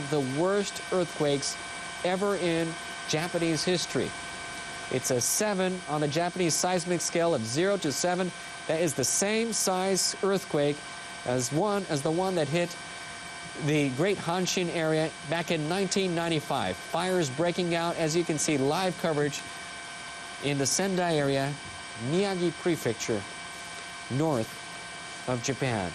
of the worst earthquakes ever in Japanese history. It's a 7 on the Japanese seismic scale of 0 to 7. That is the same size earthquake as the one that hit the Great Hanshin area back in 1995. Fires breaking out, as you can see, live coverage in the Sendai area, Miyagi Prefecture, north of Japan.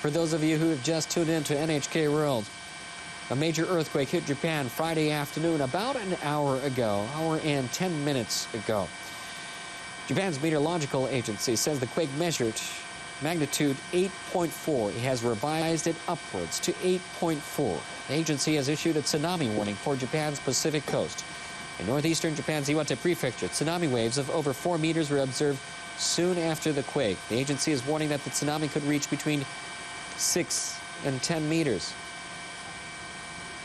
For those of you who have just tuned in to NHK World, a major earthquake hit Japan Friday afternoon about an hour and 10 minutes ago. Japan's meteorological agency says the quake measured magnitude 8.4. It has revised it upwards to 8.4. The agency has issued a tsunami warning for Japan's Pacific coast. In northeastern Japan's Iwate Prefecture, tsunami waves of over 4 meters were observed soon after the quake. The agency is warning that the tsunami could reach between 6 and 10 meters.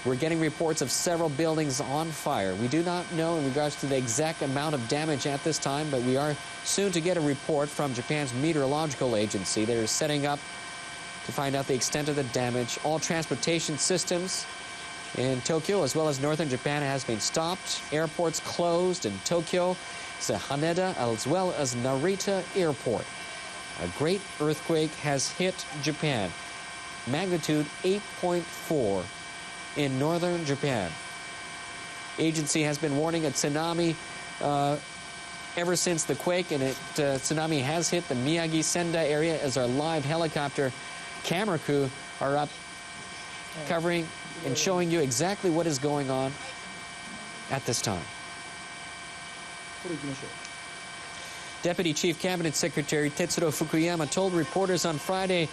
We're getting reports of several buildings on fire. We do not know in regards to the exact amount of damage at this time, but we are soon to get a report from Japan's meteorological agency. They're setting up to find out the extent of the damage. All transportation systems in Tokyo as well as northern Japan has been stopped. Airports closed in Tokyo, Haneda, as well as Narita Airport. A great earthquake has hit Japan. Magnitude 8.4 in northern Japan. Agency has been warning a tsunami ever since the quake, and tsunami has hit the Miyagi Sendai area as our live helicopter camera crew are up covering and showing you exactly what is going on at this time. Deputy Chief Cabinet Secretary Tetsuro Fukuyama told reporters on Friday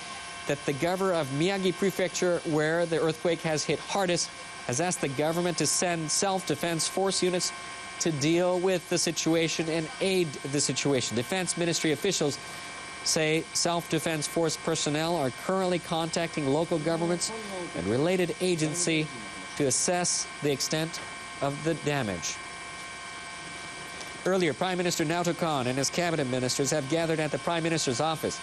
that the governor of Miyagi Prefecture, where the earthquake has hit hardest, has asked the government to send self-defense force units to deal with the situation and aid the situation. Defense Ministry officials say self-defense force personnel are currently contacting local governments and related agencies to assess the extent of the damage. Earlier, Prime Minister Naoto Kan and his cabinet ministers have gathered at the Prime Minister's office,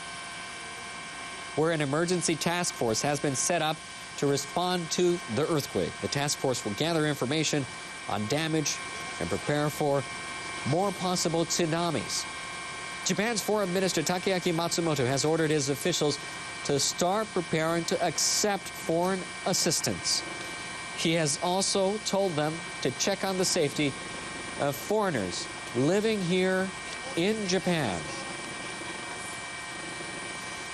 where an emergency task force has been set up to respond to the earthquake. The task force will gather information on damage and prepare for more possible tsunamis. Japan's Foreign Minister Takeaki Matsumoto has ordered his officials to start preparing to accept foreign assistance. He has also told them to check on the safety of foreigners living here in Japan.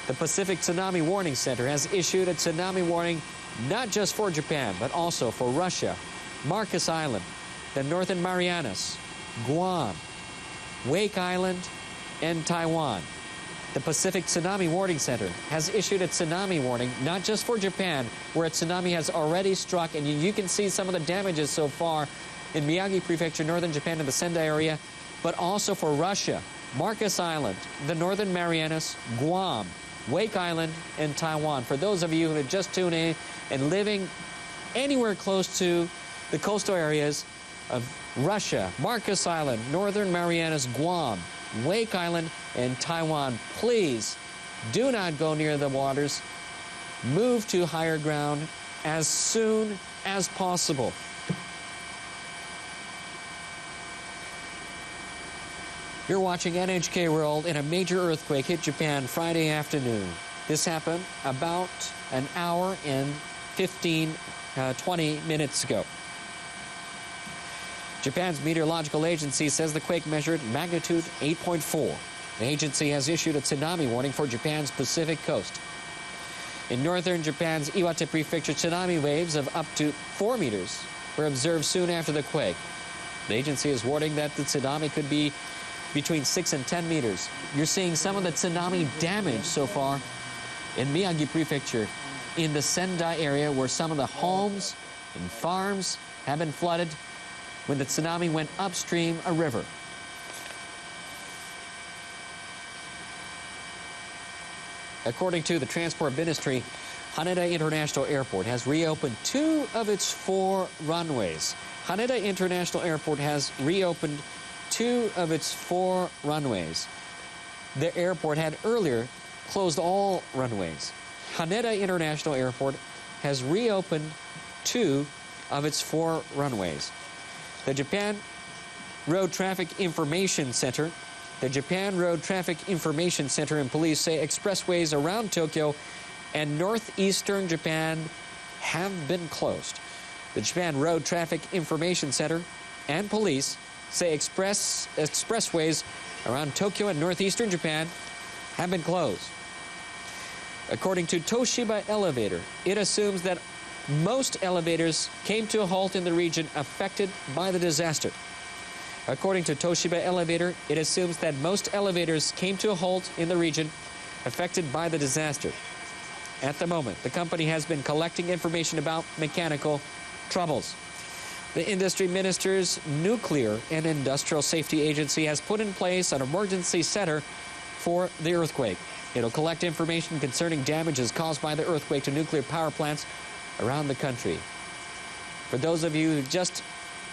The Pacific Tsunami Warning Center has issued a tsunami warning not just for Japan, but also for Russia, Marcus Island, the Northern Marianas, Guam, Wake Island, and Taiwan. The Pacific Tsunami Warning Center has issued a tsunami warning not just for Japan, where a tsunami has already struck, and you can see some of the damages so far in Miyagi Prefecture, northern Japan, and the Sendai area, but also for Russia, Marcus Island, the Northern Marianas, Guam, Wake Island, and Taiwan. For those of you who have just tuned in and living anywhere close to the coastal areas of Russia, Marcus Island, Northern Marianas, Guam, Wake Island, and Taiwan, please do not go near the waters. Move to higher ground as soon as possible. You're watching NHK World, and a major earthquake hit Japan Friday afternoon. This happened about an hour and 20 minutes ago. Japan's meteorological agency says the quake measured magnitude 8.4. The agency has issued a tsunami warning for Japan's Pacific coast. In northern Japan's Iwate Prefecture, tsunami waves of up to 4 meters were observed soon after the quake. The agency is warning that the tsunami could be between 6 and 10 meters. You're seeing some of the tsunami damage so far in Miyagi Prefecture, in the Sendai area, where some of the homes and farms have been flooded when the tsunami went upstream a river. According to the Transport Ministry, Haneda International Airport has reopened 2 of its 4 runways. Haneda International Airport has reopened 2 of its 4 runways. The airport had earlier closed all runways. Haneda International Airport has reopened 2 of its 4 runways. The Japan Road Traffic Information Center and police say expressways around Tokyo and northeastern Japan have been closed. The Japan Road Traffic Information Center and police say expressways around Tokyo and northeastern Japan have been closed. According to Toshiba Elevator, it assumes that most elevators came to a halt in the region affected by the disaster. According to Toshiba Elevator, it assumes that most elevators came to a halt in the region affected by the disaster. At the moment, the company has been collecting information about mechanical troubles. The Industry Minister's Nuclear and Industrial Safety Agency has put in place an emergency center for the earthquake. It'll collect information concerning damages caused by the earthquake to nuclear power plants around the country. For those of you who just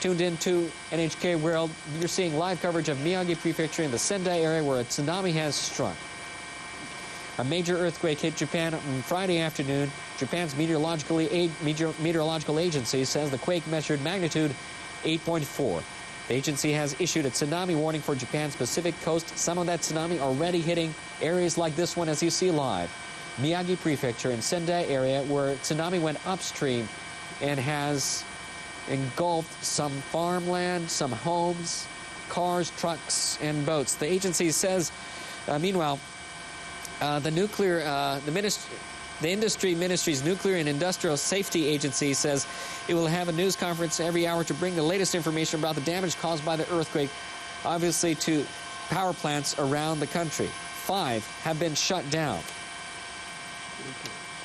tuned into NHK World, you're seeing live coverage of Miyagi Prefecture in the Sendai area where a tsunami has struck. A major earthquake hit Japan on Friday afternoon. Japan's meteorological agency says the quake measured magnitude 8.4. The agency has issued a tsunami warning for Japan's Pacific coast. Some of that tsunami already hitting areas like this one, as you see live. Miyagi Prefecture in Sendai area where tsunami went upstream and has engulfed some farmland, some homes, cars, trucks, and boats. The agency says, meanwhile, the Industry Ministry's Nuclear and Industrial Safety Agency says it will have a news conference every hour to bring the latest information about the damage caused by the earthquake, obviously to power plants around the country. 5 have been shut down.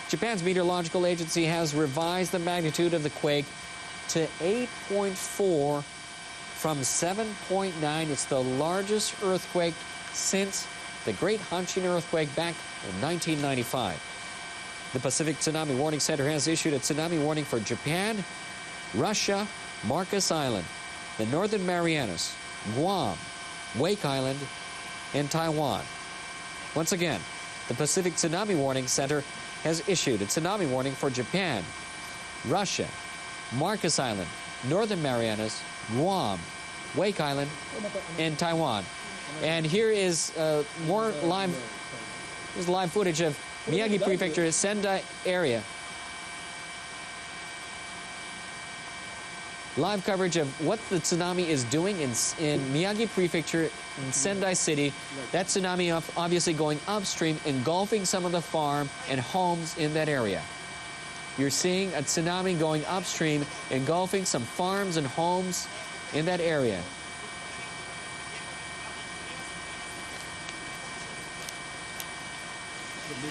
Japan's meteorological agency has revised the magnitude of the quake to 8.4 from 7.9. It's the largest earthquake since the Great Hanshin earthquake back in 1995. The Pacific Tsunami Warning Center has issued a tsunami warning for Japan, Russia, Marcus Island, the Northern Marianas, Guam, Wake Island, and Taiwan. Once again, the Pacific Tsunami Warning Center has issued a tsunami warning for Japan, Russia, Marcus Island, Northern Marianas, Guam, Wake Island, and Taiwan. And here is more live footage of Miyagi Prefecture, Sendai area. Live coverage of what the tsunami is doing in Miyagi Prefecture in Sendai City. That tsunami obviously going upstream, engulfing some of the farm and homes in that area. You're seeing a tsunami going upstream, engulfing some farms and homes in that area.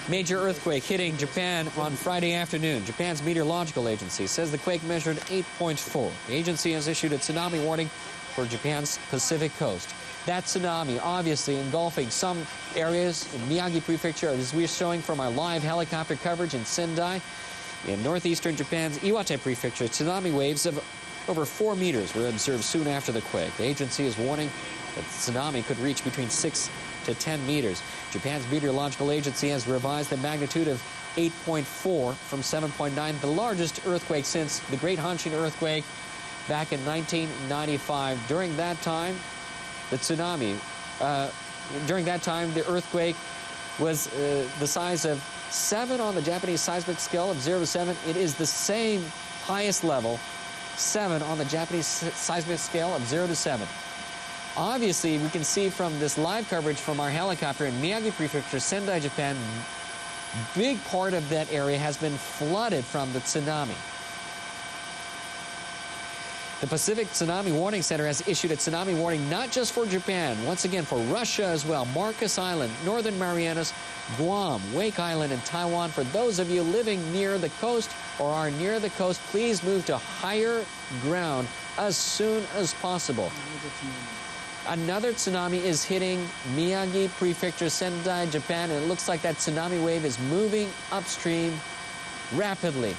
Major earthquake hitting Japan on Friday afternoon. Japan's meteorological agency says the quake measured 8.4. The agency has issued a tsunami warning for Japan's Pacific coast. That tsunami obviously engulfing some areas in Miyagi Prefecture, as we're showing from our live helicopter coverage in Sendai. In northeastern Japan's Iwate Prefecture, tsunami waves of over 4 meters were observed soon after the quake. The agency is warning that the tsunami could reach between 6 to 10 meters. Japan's meteorological agency has revised the magnitude of 8.4 from 7.9, the largest earthquake since the Great Hanshin earthquake back in 1995. During that time, the earthquake was the size of 7 on the Japanese seismic scale of 0 to 7. It is the same highest level, 7 on the Japanese seismic scale of 0 to 7. Obviously, we can see from this live coverage from our helicopter in Miyagi Prefecture, Sendai, Japan, big part of that area has been flooded from the tsunami. The Pacific Tsunami Warning Center has issued a tsunami warning not just for Japan, once again for Russia as well, Marcus Island, Northern Marianas, Guam, Wake Island, and Taiwan. For those of you living near the coast or are near the coast, please move to higher ground as soon as possible. Another tsunami is hitting Miyagi Prefecture, Sendai, Japan, and it looks like that tsunami wave is moving upstream rapidly.